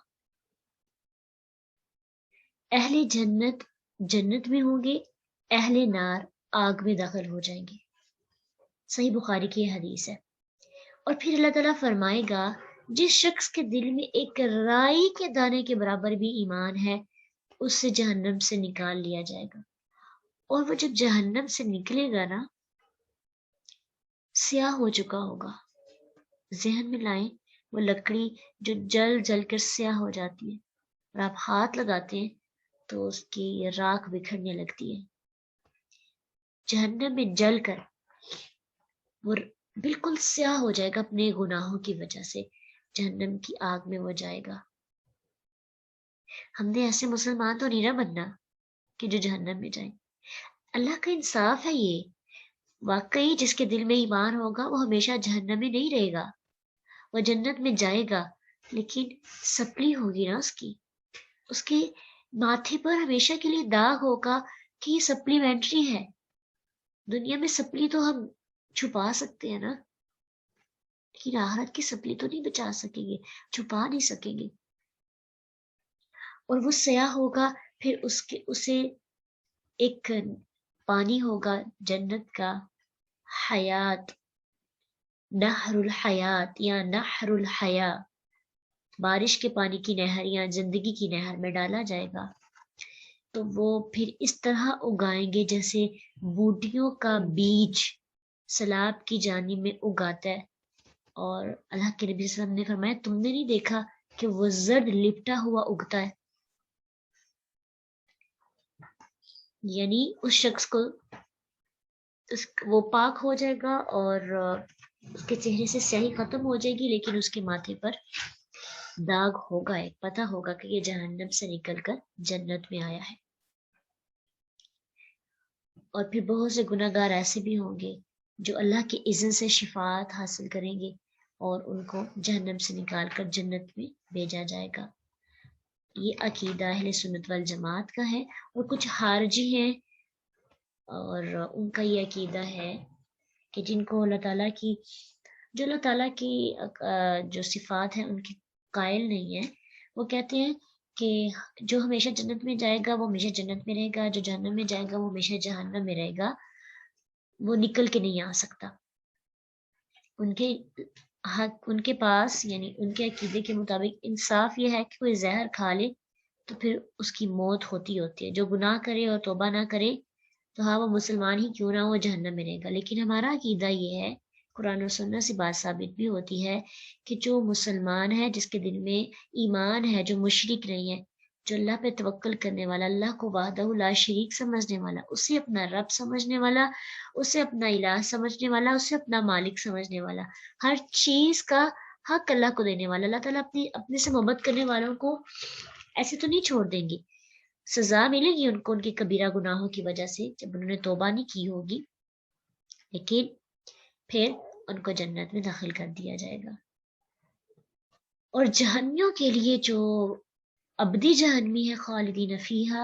اہل جنت جنت میں ہوں گے، اہل نار آگ میں داخل ہو جائیں گے۔ صحیح بخاری کی یہ حدیث ہے۔ اور پھر اللہ تعالیٰ فرمائے گا جس شخص کے دل میں ایک رائی کے دانے کے برابر بھی ایمان ہے اس سے جہنم سے نکال لیا جائے گا، اور وہ جب جہنم سے نکلے گا نا سیاہ ہو چکا ہوگا۔ ذہن میں لائیں وہ لکڑی جو جل جل کر سیاہ ہو جاتی ہے اور آپ ہاتھ لگاتے ہیں تو اس کی راکھ بکھرنے لگتی ہے، جہنم میں جل کر وہ بالکل سیاہ ہو جائے گا اپنے گناہوں کی وجہ سے، جہنم کی آگ میں وہ جائے گا۔ ہم نے ایسے مسلمان تو نہیں نہ بننا کہ جو جہنم میں جائیں۔ اللہ کا انصاف ہے یہ، واقعی جس کے دل میں ایمان ہوگا وہ ہمیشہ جہنم میں نہیں رہے گا، وہ جنت میں جائے گا، لیکن سپلی ہوگی نا اس کے ماتھے پر ہمیشہ کے لیے داغ ہوگا کہ یہ سپلیمنٹری ہے۔ دنیا میں سپلی تو ہم چھپا سکتے ہیں نا، لیکن آخرت کی سپلی تو نہیں بچا سکیں گے، چھپا نہیں سکیں گے۔ اور وہ سیاہ ہوگا، پھر اسے ایک پانی ہوگا جنت کا، حیات، نہر الحیات یا نہر الحیا، بارش کے پانی کی نہر یا زندگی کی نہر میں ڈالا جائے گا، تو وہ پھر اس طرح اگائیں گے جیسے بوٹیوں کا بیج سیلاب کی جانب میں اگاتا ہے۔ اور اللہ کے نبی صلی اللہ علیہ وسلم نے فرمایا تم نے نہیں دیکھا کہ وہ زرد لپٹا ہوا اگتا ہے، یعنی اس شخص کو وہ پاک ہو جائے گا اور اس کے چہرے سے سیاہی ختم ہو جائے گی، لیکن اس کے ماتھے پر داغ ہوگا، ایک پتہ ہوگا کہ یہ جہنم سے نکل کر جنت میں آیا ہے۔ اور پھر بہت سے گناہ گار ایسے بھی ہوں گے جو اللہ کے اذن سے شفاعت حاصل کریں گے اور ان کو جہنم سے نکال کر جنت میں بھیجا جائے گا۔ یہ عقیدہ اہل سنت والجماعت کا ہے، اور کچھ خارجی ہیں اور ان کا یہ عقیدہ ہے کہ جن کو اللہ تعالیٰ کی جو صفات ہیں ان کی قائل نہیں ہے، وہ کہتے ہیں کہ جو ہمیشہ جنت میں جائے گا وہ ہمیشہ جنت میں رہے گا، جو جہنم میں جائے گا وہ ہمیشہ جہنم میں رہے گا، وہ نکل کے نہیں آ سکتا۔ ان کے پاس یعنی ان کے عقیدے کے مطابق انصاف یہ ہے کہ کوئی زہر کھا لے تو پھر اس کی موت ہوتی ہے، جو گناہ کرے اور توبہ نہ کرے تو ہاں وہ مسلمان ہی کیوں نہ وہ جہنم میں رہے گا۔ لیکن ہمارا عقیدہ یہ ہے، قرآن و سنت سے بات ثابت بھی ہوتی ہے کہ جو مسلمان ہے، جس کے دل میں ایمان ہے، جو مشرک نہیں ہے، جو اللہ پہ توکل کرنے والا، اللہ کو وحدہ لا شریک سمجھنے والا، اسے اپنا رب سمجھنے والا، اسے اپنا الہ سمجھنے والا، اسے اپنا مالک سمجھنے والا، ہر چیز کا حق اللہ کو دینے والا، اللہ تعالیٰ اپنے سے محبت کرنے والوں کو ایسے تو نہیں چھوڑ دیں گے، سزا ملے گی ان کو ان کے کبیرہ گناہوں کی وجہ سے جب انہوں نے توبہ نہیں کی ہوگی، لیکن پھر ان کو جنت میں داخل کر دیا جائے گا۔ اور جہنمیوں کے لیے جو ابدی جہنمی ہے خالدین فیہا،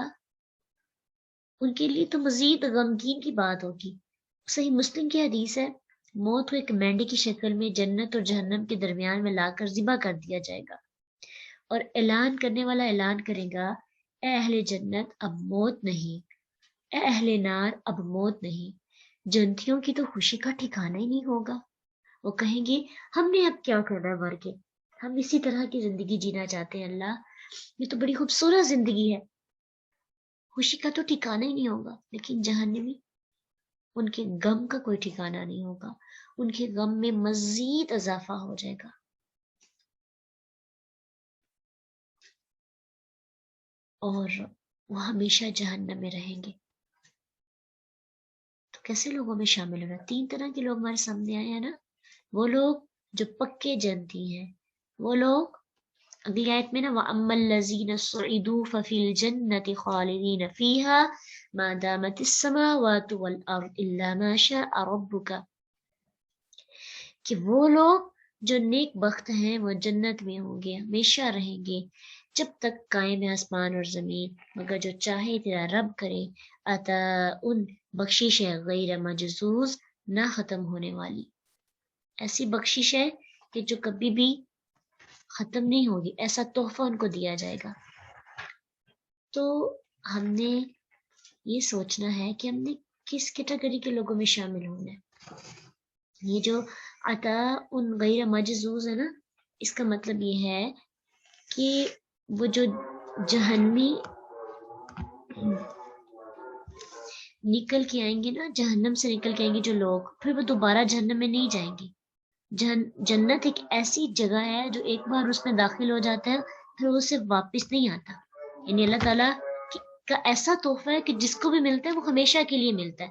ان کے لیے تو مزید غمگین کی بات ہوگی۔ صحیح مسلم کی حدیث ہے، موت کو ایک مینڈے کی شکل میں جنت اور جہنم کے درمیان میں لا کر ذبح کر دیا جائے گا، اور اعلان کرنے والا اعلان کرے گا اے اہل جنت اب موت نہیں، اے اہل نار اب موت نہیں۔ جنتیوں کی تو خوشی کا ٹھکانہ ہی نہیں ہوگا، وہ کہیں گے ہم نے اب کیا کرنا ہے مر کے، ہم اسی طرح کی زندگی جینا چاہتے ہیں، اللہ یہ تو بڑی خوبصورت زندگی ہے، خوشی کا تو ٹھکانہ ہی نہیں ہوگا۔ لیکن جہنمی ان کے غم کا کوئی ٹھکانہ نہیں ہوگا، ان کے غم میں مزید اضافہ ہو جائے گا، اور وہ ہمیشہ جہنم میں رہیں گے۔ تو کیسے لوگوں میں شامل ہونا؟ 3 طرح کے لوگ ہمارے سامنے آئے ہیں نا، وہ لوگ جو پکے جنتی ہیں، وہ لوگ اگلی آیت میں نا وَأَمَّا الَّذِينَ صُعِدُوا فَفِي الْجَنَّةِ خَالِدِينَ فِيهَا مَا دَامَتِ السَّمَاوَاتُ وَالْأَرْضُ إِلَّا مَا شَاءَ رَبُّكَ، کہ وہ لوگ جو نیک بخت ہیں وہ جنت میں ہوں گے، ہمیشہ رہیں گے جب تک قائم ہے آسمان اور زمین، مگر جو چاہے تیرا رب کرے، عطا ان بخشش ہے غیر مجزوز، نہ ختم ہونے والی، ایسی بخشش ہے کہ جو کبھی بھی ختم نہیں ہوگی، ایسا تحفہ ان کو دیا جائے گا۔ تو ہم نے یہ سوچنا ہے کہ ہم نے کس کیٹیگری کے لوگوں میں شامل ہونا ہے۔ یہ جو عطا ان غیر مجزوز ہے نا، اس کا مطلب یہ ہے کہ وہ جو جہنمی نکل کے آئیں گے نا، جہنم سے نکل کے آئیں گے جو لوگ، پھر وہ دوبارہ جہنم میں نہیں جائیں گے۔ جنت ایک ایسی جگہ ہے جو ایک بار اس میں داخل ہو جاتا ہے پھر اسے واپس نہیں آتا، یعنی اللہ تعالیٰ کا ایسا تحفہ ہے کہ جس کو بھی ملتا ہے وہ ہمیشہ کے لیے ملتا ہے۔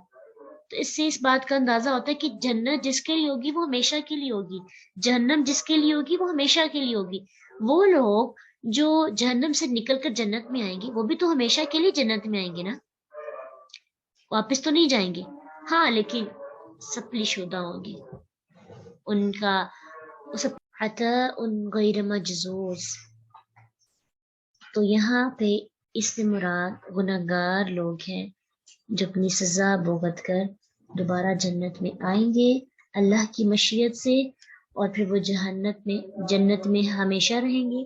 تو اس سے اس بات کا اندازہ ہوتا ہے کہ جنت جس کے لیے ہوگی وہ ہمیشہ کے لیے ہوگی، جہنم جس کے لیے ہوگی وہ ہمیشہ کے لیے ہوگی۔ وہ لوگ جو جہنم سے نکل کر جنت میں آئیں گے وہ بھی تو ہمیشہ کے لیے جنت میں آئیں گے نا، واپس تو نہیں جائیں گے، ہاں لیکن سپلی شدہ ہوں گے، ان کا عطا ان غیر مجزوز۔ تو یہاں پہ اس سے مراد گناہگار لوگ ہیں جو اپنی سزا بھگت کر دوبارہ جنت میں آئیں گے اللہ کی مشیت سے، اور پھر وہ جنت میں ہمیشہ رہیں گے،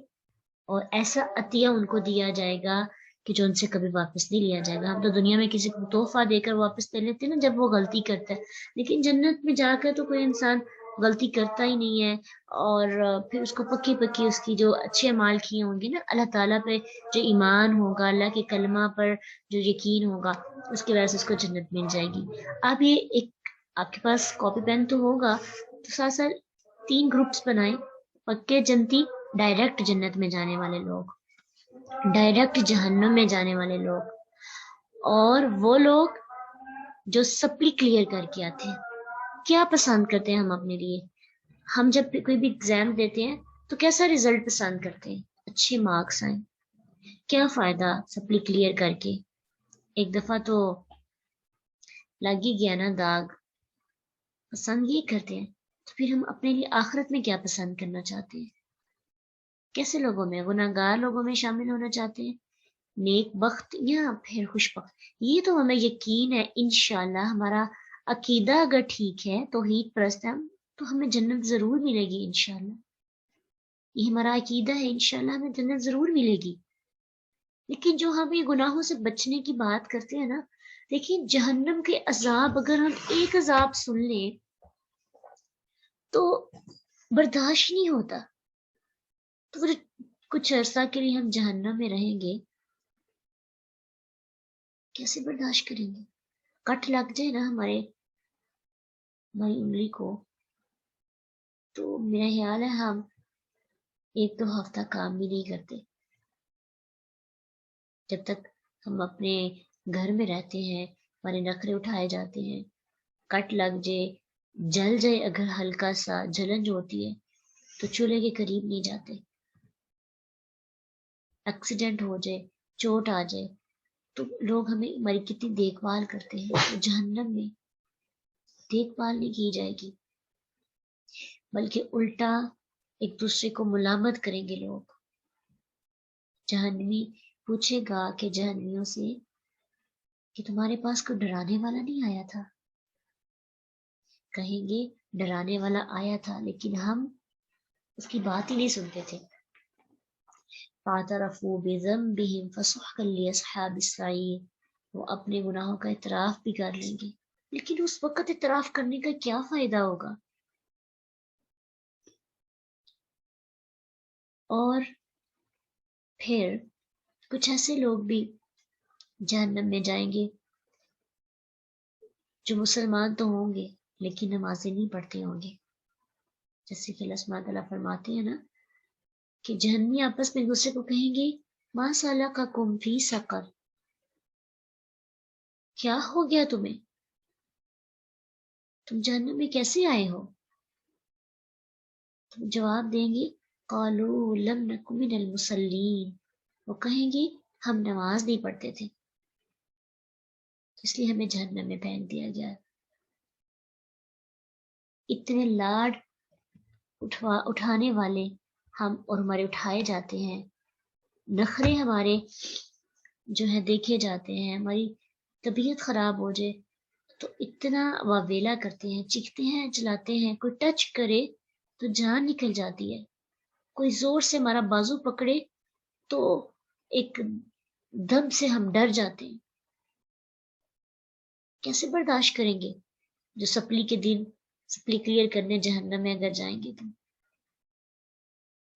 اور ایسا عطیہ ان کو دیا جائے گا کہ جو ان سے کبھی واپس نہیں لیا جائے گا۔ ہم تو دنیا میں کسی کو تحفہ دے کر واپس لے لیتے ہیں نا جب وہ غلطی کرتا ہے، لیکن جنت میں جا کر تو کوئی انسان غلطی کرتا ہی نہیں ہے، اور پھر اس کو پکی پکی اس کی جو اچھے اعمال کیے ہوں گے نا، اللہ تعالیٰ پہ جو ایمان ہوگا، اللہ کے کلمہ پر جو یقین ہوگا، اس کی وجہ سے اس کو جنت مل جائے گی۔ آپ یہ ایک آپ کے پاس کاپی پین تو ہوگا، تو ساتھ ساتھ 3 گروپس بنائیں، پکے جنتی، ڈائریکٹ جنت میں جانے والے لوگ، ڈائریکٹ جہنم میں جانے والے لوگ، اور وہ لوگ جو سپلی کلیئر کر کے آتے ہیں۔ کیا پسند کرتے ہیں ہم اپنے لیے؟ ہم جب کوئی بھی ایگزام دیتے ہیں تو کیسا رزلٹ پسند کرتے ہیں؟ اچھے مارکس آئیں۔ کیا فائدہ سپلی کلیئر کر کے؟ ایک دفعہ تو لگ ہی گیا نا داغ، پسند یہ کرتے ہیں۔ تو پھر ہم اپنے لیے آخرت میں کیا پسند کرنا چاہتے ہیں؟ کیسے لوگوں میں؟ گناہگار لوگوں میں شامل ہونا چاہتے ہیں، نیک بخت یا پھر خوش بخت؟ یہ تو ہمیں یقین ہے انشاءاللہ، ہمارا عقیدہ اگر ٹھیک ہے، توحید پرست ہے تو ہمیں جنت ضرور ملے گی انشاءاللہ، یہ ہمارا عقیدہ ہے، انشاءاللہ ہمیں جنت ضرور ملے گی۔ لیکن جو ہم یہ گناہوں سے بچنے کی بات کرتے ہیں نا، دیکھیں جہنم کے عذاب اگر ہم ایک عذاب سن لیں تو برداشت نہیں ہوتا، تو کچھ عرصہ کے لیے ہم جہنم میں رہیں گے، کیسے برداشت کریں گے؟ کٹ لگ جائے نا ہماری انگلی کو تو میرا خیال ہے ہم 1-2 ہفتہ کام بھی نہیں کرتے، جب تک ہم اپنے گھر میں رہتے ہیں ہمارے نخرے اٹھائے جاتے ہیں، کٹ لگ جائے، جل جائے، اگر ہلکا سا جلن جو ہوتی ہے تو چولہے کے قریب نہیں جاتے، ایکسیڈنٹ ہو جائے، چوٹ آ جائے تو لوگ ہماری کتنی دیکھ بھال کرتے ہیں، تو جہنم میں دیکھ بھال نہیں کی جائے گی، بلکہ الٹا ایک دوسرے کو ملامت کریں گے لوگ۔ جہنمی پوچھے گا کہ جہنمیوں سے کہ تمہارے پاس کوئی ڈرانے والا نہیں آیا تھا؟ کہیں گے ڈرانے والا آیا تھا لیکن ہم اس کی بات ہی نہیں سنتے تھے۔ فَاعْتَرَفُوا بِذَنبِهِمْ فَسُحْقًا لِّأَصْحَابِ السَّعِيرِ، وہ اپنے گناہوں کا اعتراف بھی کر لیں گے، لیکن اس وقت اعتراف کرنے کا کیا فائدہ ہوگا؟ اور پھر کچھ ایسے لوگ بھی جہنم میں جائیں گے جو مسلمان تو ہوں گے لیکن نمازیں نہیں پڑھتے ہوں گے، جیسے کہ اللہ سبحانہ تعالیٰ فرماتے ہیں نا کہ جہنمی آپس میں ایک دوسرے کو کہیں گے ما سلککم فی سقر، کیا ہو گیا تمہیں، تم جہنم میں کیسے آئے ہو؟ تم جواب دیں گے قالوا لم نک من المصلین، وہ کہیں گے ہم نماز نہیں پڑھتے تھے اس لیے ہمیں جہنم میں پھینک دیا گیا۔ اتنے لاڈ اٹھانے والے ہم اور ہمارے اٹھائے جاتے ہیں، نخرے ہمارے جو ہے دیکھے جاتے ہیں، ہماری طبیعت خراب ہو جائے تو اتنا واویلا کرتے ہیں، چیختے ہیں، چلاتے ہیں، کوئی ٹچ کرے تو جان نکل جاتی ہے، کوئی زور سے ہمارا بازو پکڑے تو ایک دم سے ہم ڈر جاتے ہیں۔ کیسے برداشت کریں گے جو سپلی کے دن سپلی کلیئر کرنے جہنم میں اگر جائیں گے تو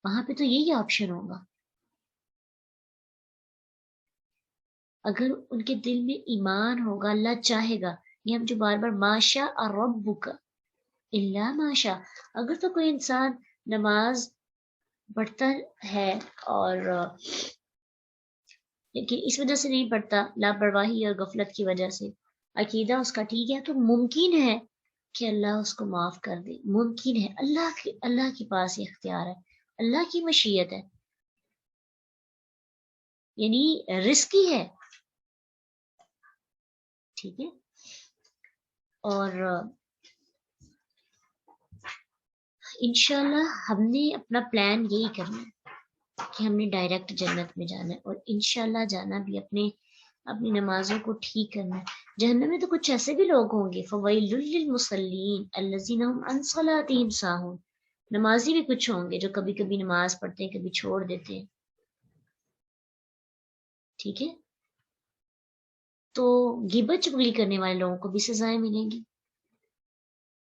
وہاں پہ تو یہی آپشن ہوگا۔ اگر ان کے دل میں ایمان ہوگا، اللہ چاہے گا، یہ ہم جو بار بار ماشا اور ربک الا ماشا، اگر تو کوئی انسان نماز پڑھتا ہے اور لیکن اس وجہ سے نہیں پڑھتا، لاپرواہی اور غفلت کی وجہ سے، عقیدہ اس کا ٹھیک ہے تو ممکن ہے کہ اللہ اس کو معاف کر دے، ممکن ہے، اللہ کے پاس یہ اختیار ہے، اللہ کی مشیت ہے، یعنی رزقی ہے، ٹھیک ہے۔ اور انشاءاللہ ہم نے اپنا پلان یہی کرنا ہے کہ ہم نے ڈائریکٹ جنت میں جانا ہے، اور انشاءاللہ جانا بھی اپنی نمازوں کو ٹھیک کرنا ہے۔ جہنم میں تو کچھ ایسے بھی لوگ ہوں گے، فویل للمصلین الذین هم عن صلاتهم ساہون، نمازی بھی کچھ ہوں گے جو کبھی کبھی نماز پڑھتے ہیں، کبھی چھوڑ دیتے ہیں، ٹھیک ہے۔ تو غیبت چغلی کرنے والے لوگوں کو بھی سزائیں ملیں گی،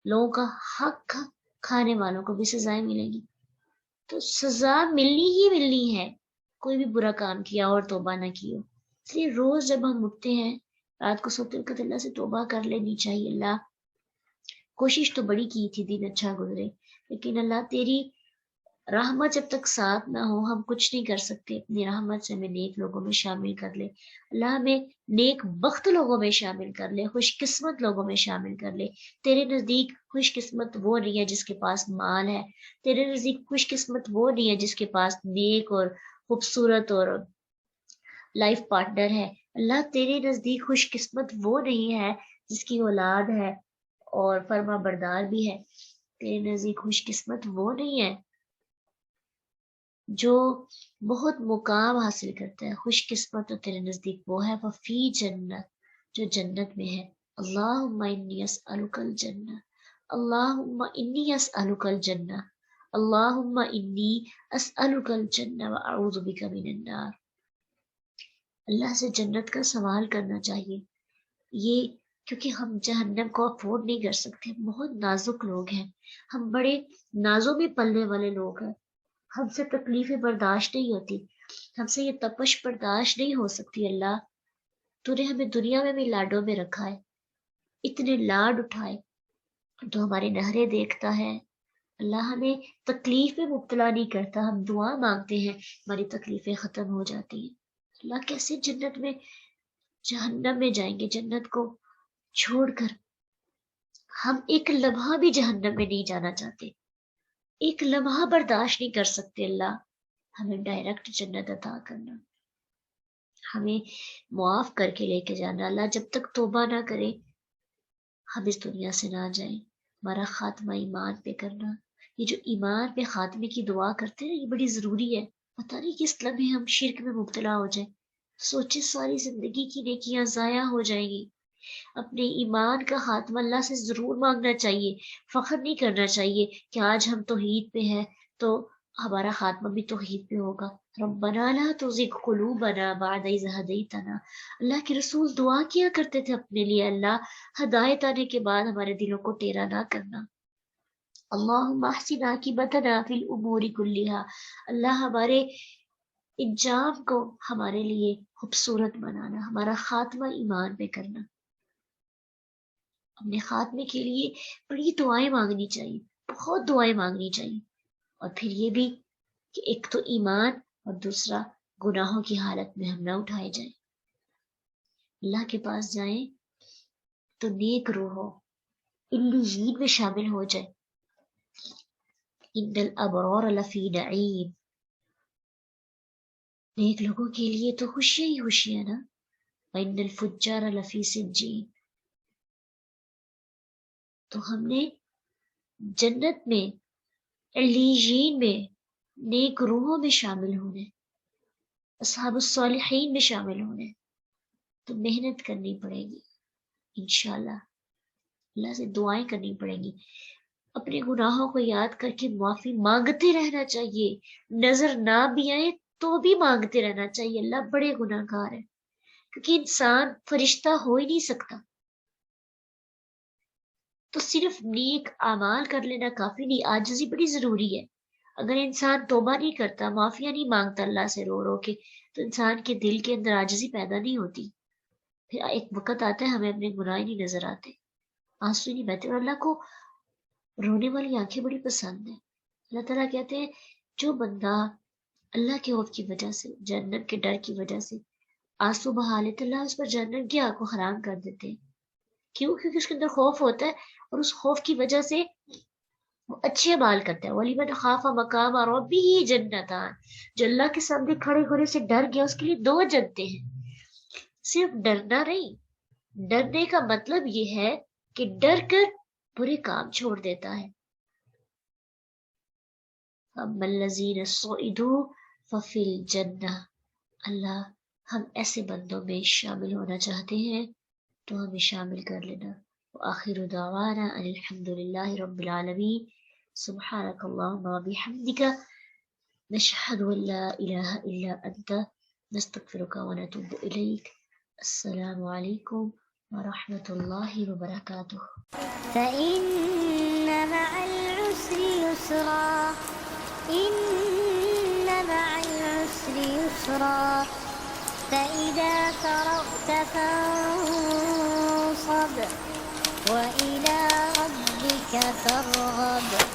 لوگوں کا حق کھانے والوں کو بھی سزائیں ملیں گی، تو سزا ملنی ہی ملنی ہے، کوئی بھی برا کام کیا اور توبہ نہ کی ہو۔ اس لیے روز جب ہم اٹھتے ہیں، رات کو سوتے وقت اللہ سے توبہ کر لینی چاہیے، اللہ کوشش تو بڑی کی تھی، دن اچھا گزرے، لیکن اللہ تیری رحمت جب تک ساتھ نہ ہو ہم کچھ نہیں کر سکتے، اپنی رحمت سے ہمیں نیک لوگوں میں شامل کر لے، اللہ ہمیں نیک بخت لوگوں میں شامل کر لے، خوش قسمت لوگوں میں شامل کر لے۔ تیرے نزدیک خوش قسمت وہ نہیں ہے جس کے پاس مال ہے، تیرے نزدیک خوش قسمت وہ نہیں ہے جس کے پاس نیک اور خوبصورت اور لائف پارٹنر ہے، اللہ تیرے نزدیک خوش قسمت وہ نہیں ہے جس کی اولاد ہے اور فرما بردار بھی ہے، تیرے نزدیک خوش قسمت وہ نہیں ہے جو بہت مقام حاصل کرتا ہے، خوش قسمت تو تیرے نزدیک وہ ہے وفی جنت، جو جنت میں ہے۔ اللہم انی اسألک الجنہ، اللہم انی اسألک الجنہ، اللہم انی اسألک الجنہ واعوذ بک من النار۔ اللہ سے جنت کا سوال کرنا چاہیے، یہ کیونکہ ہم جہنم کو افورڈ نہیں کر سکتے، ہم بہت نازک لوگ ہیں، ہم بڑے نازوں میں پلنے والے لوگ ہیں، ہم سے تکلیفیں برداشت نہیں ہوتی، ہم سے یہ تپش برداشت نہیں ہو سکتی۔ اللہ تو نے ہمیں دنیا میں بھی لاڈوں میں رکھا ہے، اتنے لاڈ اٹھائے تو ہمارے نہرے دیکھتا ہے، اللہ ہمیں تکلیف میں مبتلا نہیں کرتا، ہم دعا مانگتے ہیں ہماری تکلیفیں ختم ہو جاتی ہیں۔ اللہ کیسے جنت میں جہنم میں جائیں گے؟ جنت کو چھوڑ کر ہم ایک لمحہ بھی جہنم میں نہیں جانا چاہتے، ایک لمحہ برداشت نہیں کر سکتے۔ اللہ ہمیں ڈائریکٹ جنت عطا کرنا، ہمیں معاف کر کے لے کے جانا۔ اللہ جب تک توبہ نہ کرے ہم اس دنیا سے نہ جائیں، ہمارا خاتمہ ایمان پہ کرنا۔ یہ جو ایمان پہ خاتمے کی دعا کرتے ہیں یہ بڑی ضروری ہے، پتہ نہیں کس لمحے ہم شرک میں مبتلا ہو جائیں، سوچے ساری زندگی کی نیکیاں ضائع ہو جائیں گی۔ اپنے ایمان کا خاتمہ اللہ سے ضرور مانگنا چاہیے، فخر نہیں کرنا چاہیے کہ آج ہم توحید پہ ہیں تو ہمارا خاتمہ بھی توحید پہ ہوگا۔ ربنا لا تزغ قلوبنا بعد اذ ہدیتنا، اللہ کے رسول دعا کیا کرتے تھے اپنے لیے، اللہ ہدایت آنے کے بعد ہمارے دلوں کو ٹیڑھا نہ کرنا۔ اللہم احسن عاقبتنا فی الامور کلہا، اللہ ہمارے انجام کو ہمارے لیے خوبصورت بنانا، ہمارا خاتمہ ایمان پہ کرنا۔ اپنے خاتمے کے لیے بڑی دعائیں مانگنی چاہیے، بہت دعائیں مانگنی چاہیے، اور پھر یہ بھی کہ ایک تو ایمان اور دوسرا گناہوں کی حالت میں ہم نہ اٹھائے جائیں، اللہ کے پاس جائیں تو نیک روح ہو، علیین میں شامل ہو جائے، ان الابرار لفی نعیم، نیک لوگوں کے لیے تو خوشیاں ہی خوشیاں نا، وان الفجار لفی سجین، تو ہم نے جنت میں، علیین میں، نیک روحوں میں شامل ہونے، اصحاب الصالحین میں شامل ہونے، تو محنت کرنی پڑے گی انشاءاللہ، اللہ سے دعائیں کرنی پڑیں گی، اپنے گناہوں کو یاد کر کے معافی مانگتے رہنا چاہیے، نظر نہ بھی آئے تو بھی مانگتے رہنا چاہیے، اللہ بڑے گناہ گار ہے، کیونکہ انسان فرشتہ ہو ہی نہیں سکتا، تو صرف نیک اعمال کر لینا کافی نہیں، عاجزی بڑی ضروری ہے، اگر انسان توبہ نہیں کرتا، معافیاں نہیں مانگتا اللہ سے رو رو کے، تو انسان کے دل کے اندر عاجزی پیدا نہیں ہوتی، پھر ایک وقت آتا ہے ہمیں اپنے گناہ نہیں نظر آتے، آنسو نہیں بہتے، اور اللہ کو رونے والی آنکھیں بڑی پسند ہیں، اللہ تعالیٰ کہتے ہیں جو بندہ اللہ کے خوف کی وجہ سے، جنت کے ڈر کی وجہ سے آنسو بہا لیتے، اللہ اس پر جنت کی آگ کو حرام کر دیتے ہیں، کیوں؟ کیونکہ اس کے اندر خوف ہوتا ہے، اور اس خوف کی وجہ سے وہ اچھے اعمال کرتا ہے، وَلِمَنْ خَافَ مَقَامَ رَبِّهِ جَنَّتَانِ، جو اللہ کے سامنے کھڑے ہونے سے ڈر گیا اس کے لیے 2 جنتیں ہیں، صرف ڈرنا نہیں، ڈرنے کا مطلب یہ ہے کہ ڈر کر برے کام چھوڑ دیتا ہے، فَأَمَّا الَّذِينَ سُعِدُوا فَفِي الْجَنَّةِ، اللہ ہم ایسے بندوں میں شامل ہونا چاہتے ہیں تو ہمیں شامل کر لینا، وآخر دعوانا ان الحمد للہ رب العالمین، سبحانک اللہم وبحمدک، نشہد ان لا الہ الا انت، نستغفرک ونتوب الیک، السلام علیکم ورحمۃ اللہ وبرکاتہ۔ فإن مع العسر يسرا، إن مع العسر يسرا، فإذا فرغت فانصب وإلى ربك فارغب۔